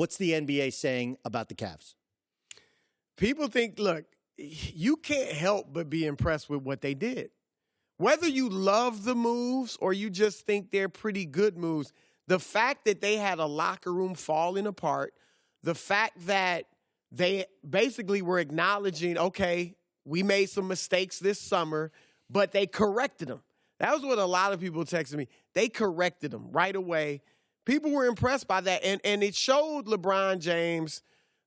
What's the NBA saying about the Cavs? People think, look, you can't help but be impressed with what they did. Whether you love the moves or you just think they're pretty good moves, the fact that they had a locker room falling apart, the fact that they basically were acknowledging, okay, we made some mistakes this summer, but they corrected them. That was what a lot of people texted me. They corrected them right away. People were impressed by that, and it showed LeBron James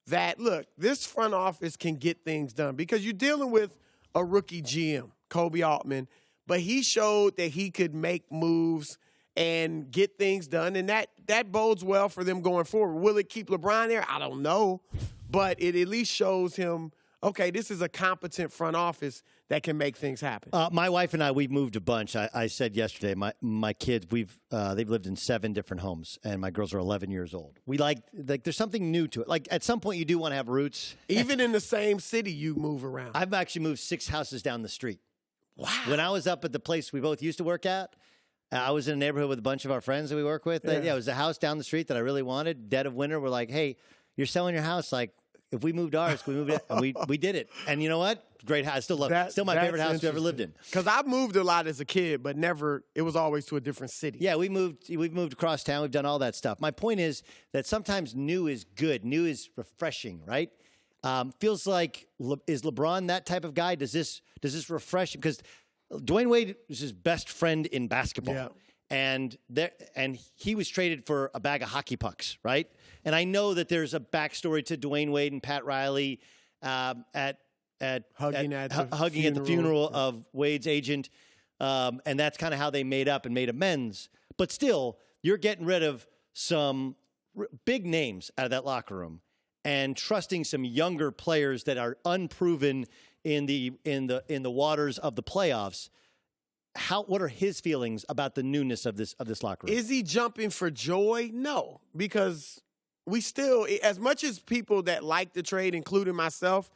that, look, this front office can get things done because you're dealing with a rookie GM, Koby Altman, but he showed that he could make moves and get things done, and that bodes well for them going forward. Will it keep LeBron there? I don't know, but it at least shows him, okay, this is a competent front office that can make things happen. My wife and I, we've moved a bunch. I said yesterday, my kids, they've lived in 7 different homes, and my girls are 11 years old. We like there's something new to it. Like, at some point, you do want to have roots. Even in the same city, you move around. I've actually moved 6 houses down the street. Wow. When I was up at the place we both used to work at, I was in a neighborhood with a bunch of our friends that we work with. Yeah, it was a house down the street that I really wanted. Dead of winter, we're like, hey, you're selling your house. Like, if we moved ours, can we moved it? And we did it. And you know what? Great house. I still love it. Still my favorite house I've ever lived in. Because I moved a lot as a kid, but never, it was always to a different city. Yeah, we've moved across town. We've done all that stuff. My point is that sometimes new is good. New is refreshing, right? Feels like, is LeBron that type of guy? Does this refresh him? Because Dwayne Wade is his best friend in basketball. Yeah. And he was traded for a bag of hockey pucks, right? And I know that there's a backstory to Dwayne Wade and Pat Riley hugging at the funeral of Wade's agent, and that's kind of how they made up and made amends. But still, you're getting rid of some big names out of that locker room and trusting some younger players that are unproven in the waters of the playoffs. What are his feelings about the newness of this locker room? Is he jumping for joy? No, because we still, as much as people that like the trade, including myself,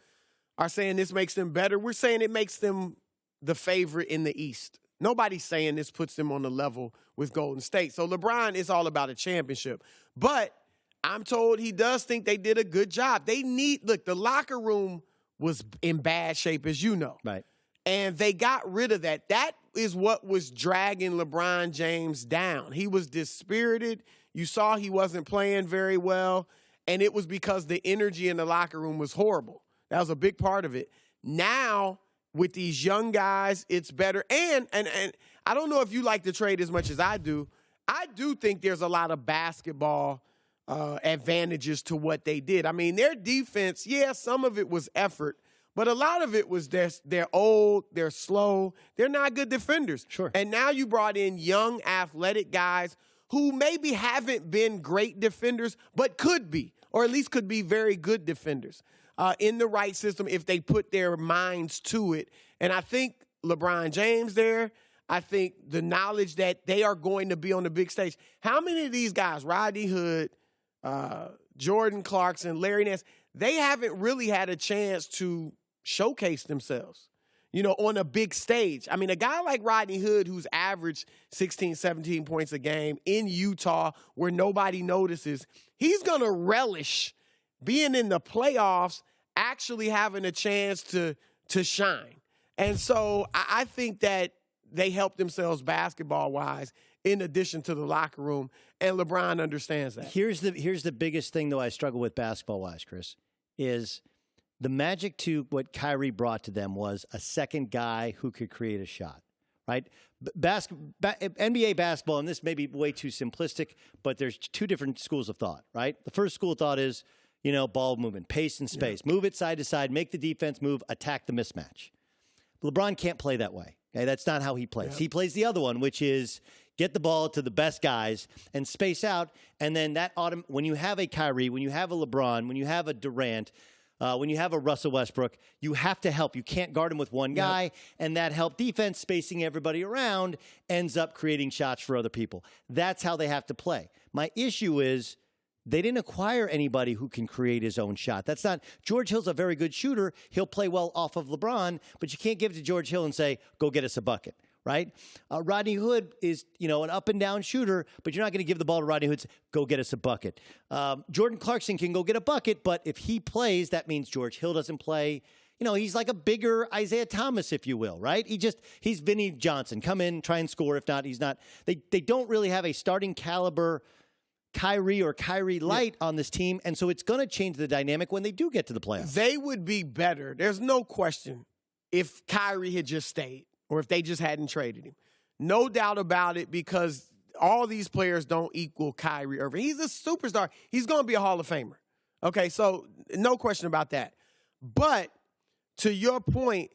are saying this makes them better, we're saying it makes them the favorite in the East. Nobody's saying this puts them on the level with Golden State. So LeBron is all about a championship. But I'm told he does think they did a good job. The locker room was in bad shape, as you know. Right. And they got rid of that. That is what was dragging LeBron James down. He was dispirited. You saw he wasn't playing very well. And it was because the energy in the locker room was horrible. That was a big part of it. Now, with these young guys, it's better. And I don't know if you like the trade as much as I do. I do think there's a lot of basketball advantages to what they did. I mean, their defense, yeah, some of it was effort, but a lot of it was they're old, they're slow, they're not good defenders. Sure. And now you brought in young, athletic guys who maybe haven't been great defenders, but could be, or at least could be very good defenders in the right system if they put their minds to it. And I think LeBron James there, I think the knowledge that they are going to be on the big stage. How many of these guys, Rodney Hood, Jordan Clarkson, Larry Nance, they haven't really had a chance to showcase themselves, on a big stage. I mean, a guy like Rodney Hood, who's averaged 16, 17 points a game in Utah where nobody notices, he's going to relish being in the playoffs, actually having a chance to shine. And so I think that they help themselves basketball-wise in addition to the locker room, and LeBron understands that. Here's the biggest thing, though, I struggle with basketball-wise, Chris, is the magic to what Kyrie brought to them was a second guy who could create a shot, right? NBA basketball, and this may be way too simplistic, but there's 2 different schools of thought, right? The first school of thought is, ball movement, pace and space. Yeah. Move it side to side, make the defense move, attack the mismatch. LeBron can't play that way. Okay? That's not how he plays. Yeah. He plays the other one, which is get the ball to the best guys and space out. And then when you have a Kyrie, when you have a LeBron, when you have a Durant, when you have a Russell Westbrook, you have to help. You can't guard him with one guy, and that help defense, spacing everybody around, ends up creating shots for other people. That's how they have to play. My issue is they didn't acquire anybody who can create his own shot. That's not – George Hill's a very good shooter. He'll play well off of LeBron, but you can't give it to George Hill and say, go get us a bucket, right? Rodney Hood is, an up and down shooter, but you're not going to give the ball to Rodney Hood. Go get us a bucket. Jordan Clarkson can go get a bucket, but if he plays, that means George Hill doesn't play. He's like a bigger Isaiah Thomas, if you will, right? He's Vinny Johnson. Come in, try and score. If not, he's not. They don't really have a starting caliber Kyrie or Kyrie Light on this team, and so it's going to change the dynamic when they do get to the playoffs. They would be better. There's no question if Kyrie had just stayed or if they just hadn't traded him. No doubt about it, because all these players don't equal Kyrie Irving. He's a superstar. He's going to be a Hall of Famer. Okay, so no question about that. But to your point,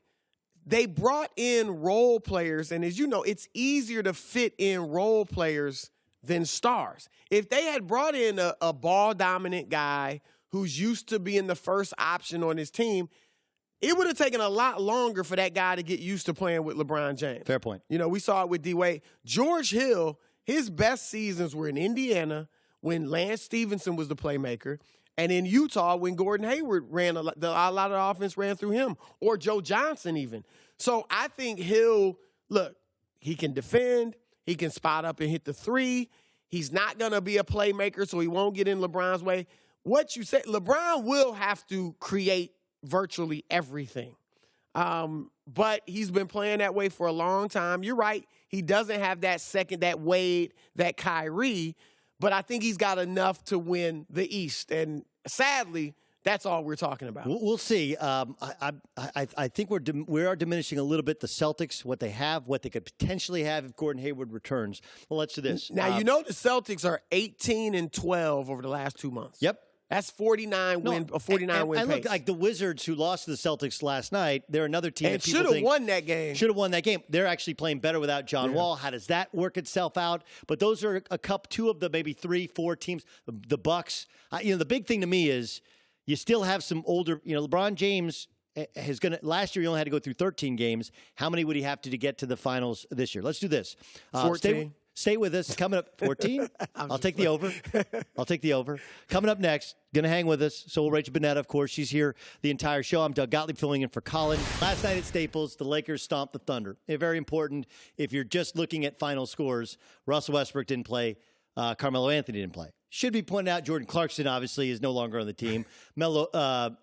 they brought in role players, and as you know, it's easier to fit in role players than stars. If they had brought in a ball-dominant guy who's used to being the first option on his team, it would have taken a lot longer for that guy to get used to playing with LeBron James. Fair point. We saw it with D-Wade. George Hill, his best seasons were in Indiana when Lance Stevenson was the playmaker, and in Utah when Gordon Hayward ran a lot of the offense ran through him, or Joe Johnson even. So I think Hill, look, he can defend, he can spot up and hit the three. He's not going to be a playmaker, so he won't get in LeBron's way. What you said, LeBron will have to create virtually everything. But he's been playing that way for a long time. You're right. He doesn't have that Wade, that Kyrie, but I think he's got enough to win the East. And sadly, that's all we're talking about. We'll see. I think we are diminishing a little bit the Celtics, what they have, what they could potentially have if Gordon Hayward returns. Well, let's do this. Now, the Celtics are 18-12 over the last 2 months. Yep. That's 49 win pace. And look, like the Wizards who lost to the Celtics last night, they're another team and that people should have won that game. Should have won that game. They're actually playing better without John Wall. How does that work itself out? But those are two of the maybe 3-4 teams. The Bucks. The big thing to me is you still have some older. LeBron James last year he only had to go through 13 games. How many would he have to get to the finals this year? Let's do this. 14. Stay with us. Coming up, 14? I'll take the over. I'll take the over. Coming up next, going to hang with us. So will Rachel Bonnetta, of course. She's here the entire show. I'm Doug Gottlieb filling in for Colin. Last night at Staples, the Lakers stomped the Thunder. Very important. If you're just looking at final scores, Russell Westbrook didn't play. Carmelo Anthony didn't play. Should be pointed out, Jordan Clarkson obviously is no longer on the team. Lonzo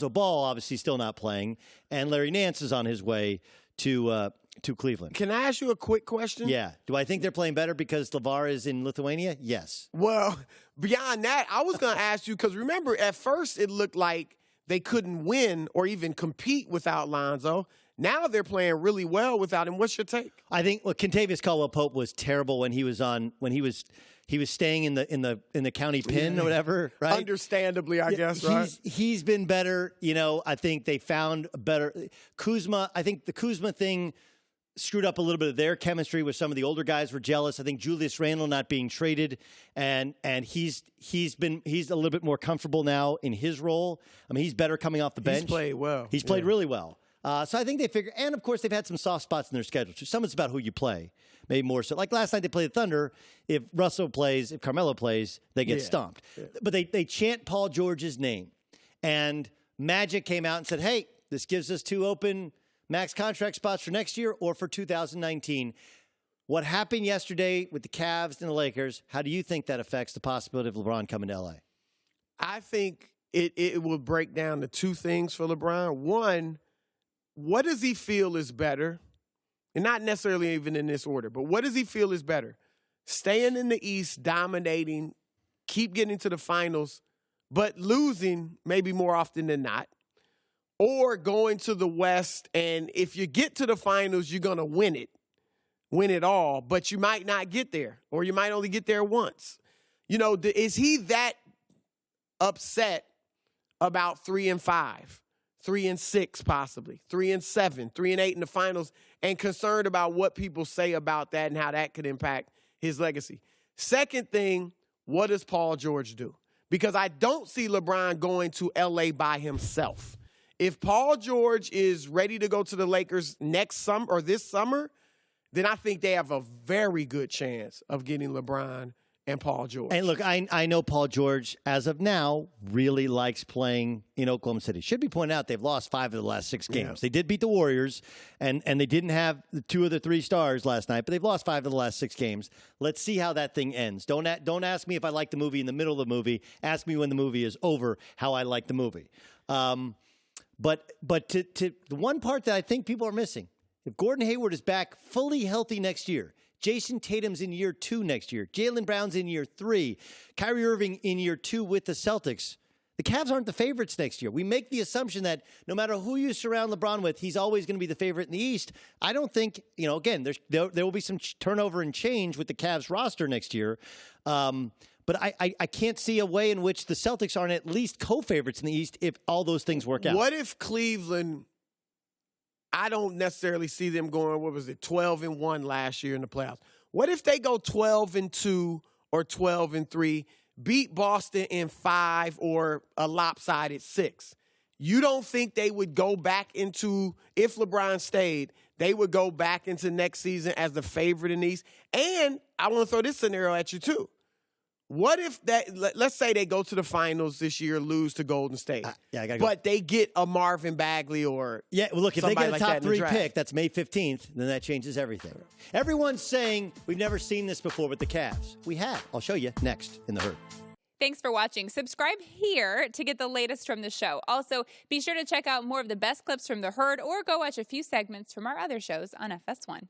Ball obviously still not playing. And Larry Nance is on his way to Cleveland. Can I ask you a quick question? Yeah. Do I think they're playing better because LeVar is in Lithuania? Yes. Well, beyond that, I was going to ask you, because remember, at first it looked like they couldn't win or even compete without Lonzo. Now they're playing really well without him. What's your take? I think Kentavious Caldwell-Pope was terrible when he was staying in the county pen or whatever, right? Understandably, I guess, right? He's been better. I think they found better. Kuzma, I think the Kuzma thing screwed up a little bit of their chemistry with some of the older guys were jealous. I think Julius Randle not being traded, and he's a little bit more comfortable now in his role. I mean, he's better coming off the bench. He's played well. He's played really well. So I think they figure, and of course they've had some soft spots in their schedule. Some it's about who you play, maybe more so. Like last night they played the Thunder. If Russell plays, if Carmelo plays, they get stomped. Yeah. But they chant Paul George's name, and Magic came out and said, "Hey, this gives us 2 open max contract spots for next year or for 2019." What happened yesterday with the Cavs and the Lakers? How do you think that affects the possibility of LeBron coming to L.A.? I think it will break down to 2 things for LeBron. One, what does he feel is better? And not necessarily even in this order, but what does he feel is better? Staying in the East, dominating, keep getting to the finals, but losing maybe more often than not, or going to the West, and if you get to the finals, you're going to win it all, but you might not get there, or you might only get there once. Is he that upset about 3-5? 3-6 possibly, 3-7, 3-8 in the finals, and concerned about what people say about that and how that could impact his legacy. Second thing, what does Paul George do? Because I don't see LeBron going to L.A. by himself. If Paul George is ready to go to the Lakers next summer or this summer, then I think they have a very good chance of getting LeBron and Paul George. And look, I know Paul George, as of now, really likes playing in Oklahoma City. Should be pointed out, they've lost 5 of the last 6 games. Yeah. They did beat the Warriors, and they didn't have 2 of the 3 stars last night, but they've lost 5 of the last 6 games. Let's see how that thing ends. Don't ask me if I like the movie in the middle of the movie. Ask me when the movie is over how I like the movie. But to the one part that I think people are missing, if Gordon Hayward is back fully healthy next year, Jason Tatum's in year 2 next year, Jaylen Brown's in year 3, Kyrie Irving in year 2 with the Celtics, the Cavs aren't the favorites next year. We make the assumption that no matter who you surround LeBron with, he's always going to be the favorite in the East. I don't think, again, there will be some turnover and change with the Cavs roster next year. But I can't see a way in which the Celtics aren't at least co-favorites in the East if all those things work out. What if Cleveland, I don't necessarily see them going, 12-1 last year in the playoffs. What if they go 12-2 or 12-3, beat Boston in 5 or a lopsided 6? You don't think they would go back into, if LeBron stayed, they would go back into next season as the favorite in the East? And I want to throw this scenario at you too. What if let's say they go to the finals this year, lose to Golden State, I gotta go. but they get a Marvin Bagley or if they get a like top 3 draft. pick, that's May 15th, then that changes everything. Everyone's saying we've never seen this before with the Cavs. We have. I'll show you next in The Herd. Thanks for watching. Subscribe here to get the latest from the show. Also, be sure to check out more of the best clips from The Herd or go watch a few segments from our other shows on FS1.